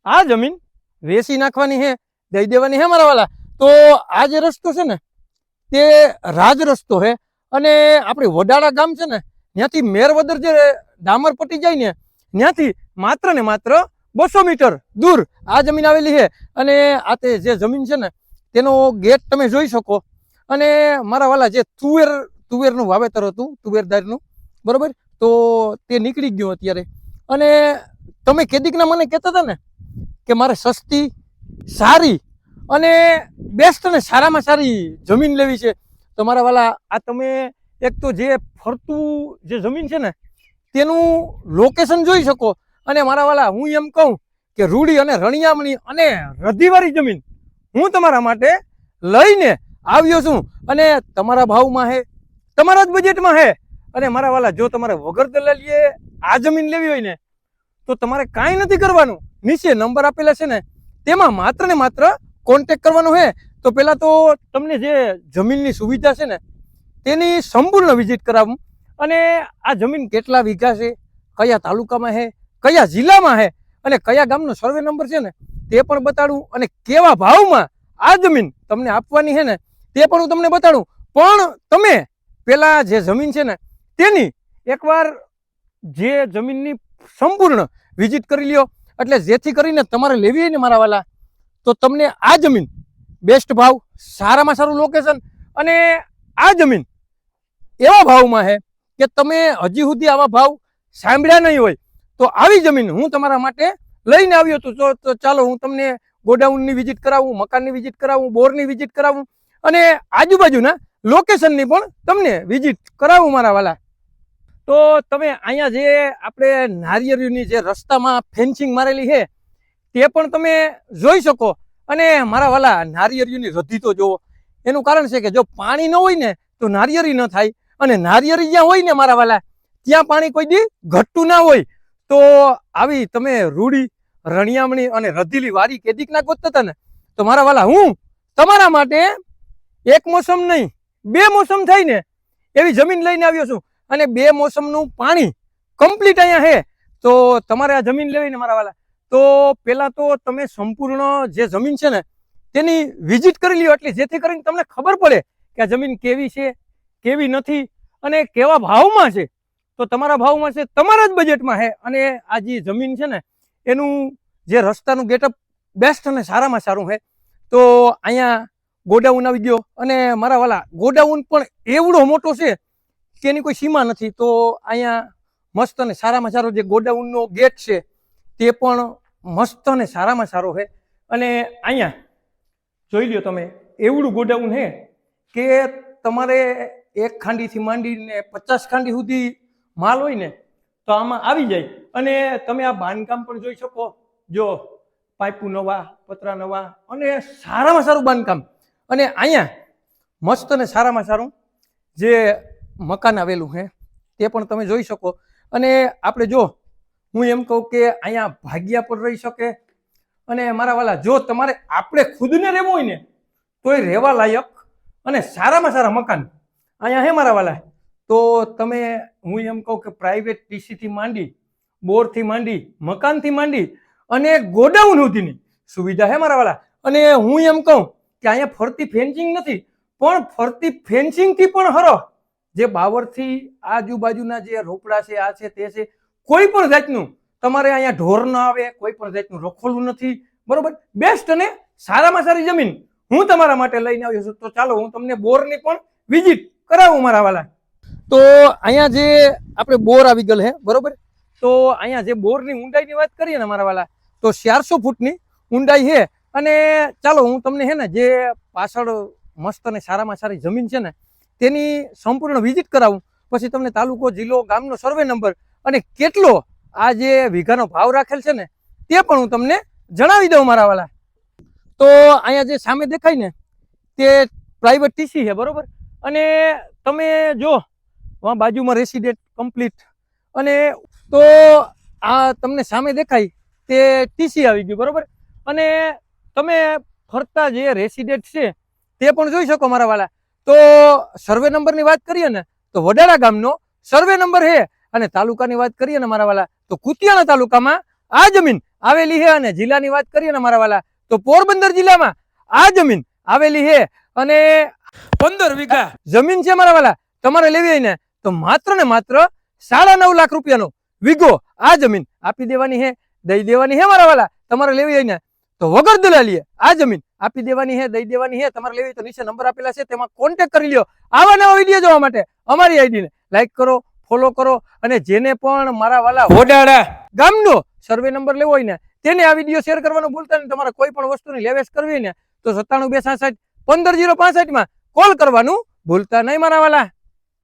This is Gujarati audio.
આ જમીન વેચી નાખવાની છે, દઈ દેવાની છે મારા વાલા। તો આ જે રસ્તો છે ને તે રાજ રસ્તો છે અને આપણી વડાળા ગામ છે ને ત્યાંથી મેરવદર જે ડામર પટી જાય ને ત્યાંથી માત્ર ને માત્ર 200 મીટર દૂર આ જમીન આવેલી છે। અને આ તે જે જમીન છે ને તેનો ગેટ તમે જોઈ શકો। અને મારા વાલા જે તુવેરનું વાવેતર હતું તુવેરદારનું, બરોબર, તો તે નીકળી ગયું અત્યારે। અને તમે કેદીકના મને કહેતા હતા ને કે મારે સસ્તી, સારી અને બેસ્ટ અને સારામાં સારી જમીન લેવી છે, તો મારા વાલા આ તમે એક તો જે ફરતું જે જમીન છે ને તેનું લોકેશન જોઈ શકો। અને મારા વાલા હું એમ કહું કે રૂડી અને રણિયામણી અને રધીવાળી જમીન હું તમારા માટે લઈને આવ્યો છું અને તમારા ભાવમાં છે, તમારા જ બજેટમાં છે। અને મારા વાલા જો તમારે વગર દલાલીએ આ જમીન લેવી હોય ને તો તમારે કાંઈ નથી કરવાનું, નીચે નંબર આપેલા છે ને તેમાં માત્ર ને માત્ર કોન્ટેક્ટ કરવાનો છે। તો પહેલાં તો તમને જે જમીનની સુવિધા છે ને તેની સંપૂર્ણ વિઝિટ કરાવું અને આ જમીન કેટલા વીઘા છે, કયા તાલુકામાં છે, કયા જિલ્લામાં છે અને કયા ગામનો સર્વે નંબર છે ને તે પણ બતાડું અને કેવા ભાવમાં આ જમીન તમને આપવાની છે ને તે પણ હું તમને બતાડું। પણ તમે પેલા જે જમીન છે ને તેની એકવાર જે જમીનની સંપૂર્ણ વિઝિટ કરી લ્યો, એટલે જેથી કરીને તમારે લેવી હોય ને મારા વાલા તો તમને આ જમીન બેસ્ટ ભાવ, સારામાં સારું લોકેશન અને આ જમીન એવા ભાવમાં છે કે તમે હજી સુધી આવા ભાવ સાંભળ્યા નહીં હોય। તો આવી જમીન હું તમારા માટે લઈને આવ્યો હતો। તો ચાલો હું તમને ગોડાઉનની વિઝિટ કરાવું, મકાનની વિઝિટ કરાવું, બોરની વિઝિટ કરાવું અને આજુબાજુના લોકેશનની પણ તમને વિઝિટ કરાવું મારા વાલા। તો તમે અહીંયા જે આપણે નારિયેળીની જે રસ્તામાં ફેન્સિંગ મારેલી છે તે પણ તમે જોઈ શકો। અને મારા વાલા નારિયેળીની રધી તો જુઓ, એનું કારણ છે કે જો પાણી ન હોય ને તો નારિયેળી ન થાય અને નારિયેળી જ્યાં હોય ને મારા વાલા ત્યાં પાણી કોઈ દી ઘટતું ના હોય। તો આવી તમે રૂડી, રણિયામણી અને રધીલી વારી કેદીક ના ગોતતા હતા ને તો મારા વાલા હું તમારા માટે એક મોસમ નહીં 2 મોસમ થાય ને એવી જમીન લઈને આવ્યો છું અને 2 મોસમનું પાણી કમ્પ્લીટ અહીંયા છે। તો તમારે આ જમીન લેવી ને મારા વાલા તો પહેલાં તો તમે સંપૂર્ણ જે જમીન છે ને તેની વિઝિટ કરી લ્યો, એટલે જેથી કરીને તમને ખબર પડે કે આ જમીન કેવી છે, કેવી નથી અને કેવા ભાવમાં છે। તો તમારા ભાવમાં છે, તમારા જ બજેટમાં છે અને આ જે જમીન છે ને એનું જે રસ્તાનું ગેટઅપ બેસ્ટ અને સારામાં સારું છે। તો અહીંયા ગોડાઉન આવી ગયો અને મારા વાલા ગોડાઉન પણ એવડો મોટો છે કે એની કોઈ સીમા નથી। તો અહીંયા મસ્ત અને સારામાં સારો જે ગોડાઉનનો ગેટ છે તે પણ મસ્ત અને સારામાં સારો છે। અને અહીંયા જોઈ લ્યો તમે એવડું ગોડાઉન છે કે તમારે 1 ખાંડીથી માંડીને 50 ખાંડી સુધી માલ હોય ને તો આમાં આવી જાય। અને તમે આ બાંધકામ પણ જોઈ શકો, જો પાઇપો નવા, પતરા નવા અને સારામાં સારું બાંધકામ। અને અહીંયા મસ્ત અને સારામાં સારું જે મકાન આવેલું છે તે પણ તમે જોઈ શકો। અને આપણે જો હું એમ કહું કે અહીંયા ભાગ્યા પર રહી શકે અને મારા વાલા જો તમારે આપણે ખુદને રહેવું હોય ને તોય રહેવા લાયક અને સારામાં સારા મકાન અહીંયા હે મારા વાલા। તો તમે હું એમ કહું કે પ્રાઇવેટ ટીસીથી માંડી, બોરથી માંડી, મકાનથી માંડી અને ગોડાઉન સુધીની સુવિધા છે મારા વાલા। અને હું એમ કહું કે અહીંયા ફરતી ફેન્સિંગ નથી, પણ ફરતી ફેન્સિંગથી પણ હરો જે બાવરથી આજુબાજુના જે રોપડા છે, આ છે તે છે, કોઈ પણ જાતનું તમારે અહીંયા ઢોર ન આવે, કોઈ પણ જાતનું રખોલું નથી, બરોબર, બેસ્ટ અને સારામાં સારી જમીન હું તમારા માટે લઈને આવ્યો છું। તો ચાલો હું તમને બોરની પણ વિઝિટ કરાવું મારા વાલા। તો અહીંયા જે આપણે બોર આવી ગયેલ છે, બરોબર, તો અહીંયા જે બોરની ઊંડાઈની વાત કરીએ ને મારા વાલા તો 400 ફૂટની ઊંડાઈ છે। અને ચાલો હું તમને છે ને જે પાછળ મસ્ત અને સારામાં સારી જમીન છે ને તેની સંપૂર્ણ વિઝિટ કરાવું, પછી તમને તાલુકો, જિલ્લો, ગામનો સર્વે નંબર અને કેટલો આ જે વીઘાનો ભાવ રાખેલ છે ને તે પણ હું તમને જણાવી દઉં મારા વાલા। તો અહીંયા જે સામે દેખાય ને તે પ્રાઇવેટ ટીસી છે, બરોબર, અને તમે જો વहाँ બાજુમાં રેસિડેન્ટ કમ્પ્લીટ અને તો આ તમને સામે દેખાય તે ટીસી આવી ગયું, બરોબર, અને તમે ફરતા જે રેસિડેન્ટ છે તે પણ જોઈ શકો મારા વાલા। તો સર્વે નંબરની વાત કરીએ ને તો વડાળા ગામનો સર્વે નંબર છે અને તાલુકાની વાત કરીએ ને મારા વાલા તો કુતિયાણા તાલુકામાં આ જમીન આવેલી છે અને જિલ્લાની વાત કરીએ ને મારા વાલા તો પોરબંદર જિલ્લામાં આ જમીન આવેલી છે અને 15 વીઘા જમીન છે મારા વાલા. તમારે લેવી હોય ને તો માત્ર ને માત્ર 9.5 લાખ રૂપિયાનો વીઘો આ જમીન આપી દેવાની છે, દઈ દેવાની છે મારા વાલા. તમારે લેવી હોય ને તો વગર દલાલીએ આ જમીન આપી દેવાની છે, દઈ દેવાની છે. તમારે લેવી તો નીચે નંબર આપેલા છે, તેમાં કોન્ટેક્ટ કરી લ્યો. આવા નવા વિડીયો જોવા માટે અમારી આઈડીને લાઈક કરો, ફોલો કરો અને જેને પણ મારા વાલા વડાળા ગામનો સર્વે નંબર લેવો હોય ને તેને આ વિડીયો શેર કરવાનું ભૂલતા નહીં. તમારે કોઈ પણ વસ્તુની લેવેશ કરવી હોય ને તો 97 266 15065 માં કોલ કરવાનું ભૂલતા નહીં મારા વાલા.